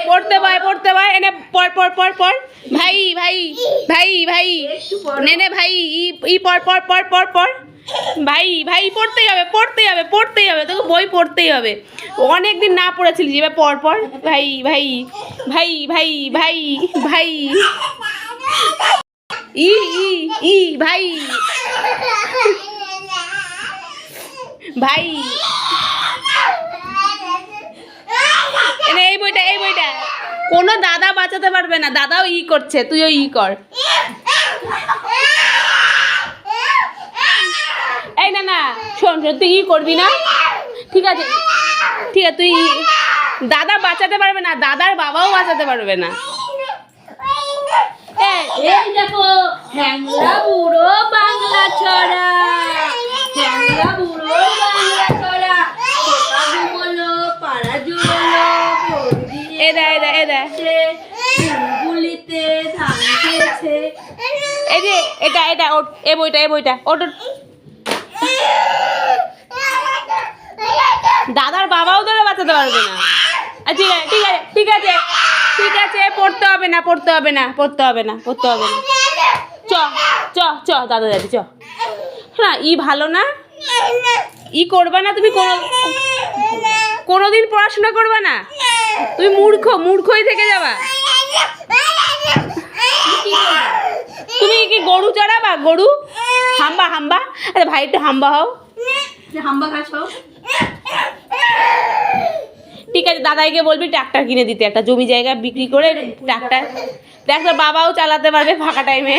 পড়তে ভাই এনে পড় ভাই ভাই ভাই ভাই নে ভাই পড় ভাই ভাই পড়তেই হবে তোকে বই পড়তেই হবে। অনেকদিন না পড়েছিলিস, এবার পড় ভাই ভাই ভাই ভাই ভাই ভাই ই ই ই ভাই ভাই এই বইটা কোনো দাদা বাঁচাতে পারবে না, দাদাও ই করছে, তুইও ই কর। এই না শোন তুই ই করবি না, ঠিক আছে তুই দাদা বাঁচাতে পারবে না, দাদার বাবাও বাঁচাতে পারবে না। এই দেখো হ্যাংলা বুড়ো বাংলা ছড়া, হ্যাংলা বুড়ো বাংলা ছড়া, পোকা ঘুমোলো পাড়া জুড়লো, বুলবুলিতে ধান খেয়েছে। এই যে এটা এই বইটা ওট। দাদার বাবাও তোরা বাঁচাতে পারবে না। ঠিক আছে পড়তে হবে না চ দাদা দাদি চ না, ই ভালো না, ই করবা না তুমি, কোনোদিন পড়াশোনা করবা না, তুমি মূর্খই থেকে যাবা। তুমি কি গরু চড়াবা, গরু হাম্বা? আরে ভাই একটু হাম্বা হও, হাম্বা ঘাস হোক। ঠিক আছে দাদাইকে বলবি ট্রাক্টর কিনে দিতে, একটা জমি জায়গা বিক্রি করে ট্রাক্টর বাবাও চালাতে পারবে ফাঁকা টাইমে।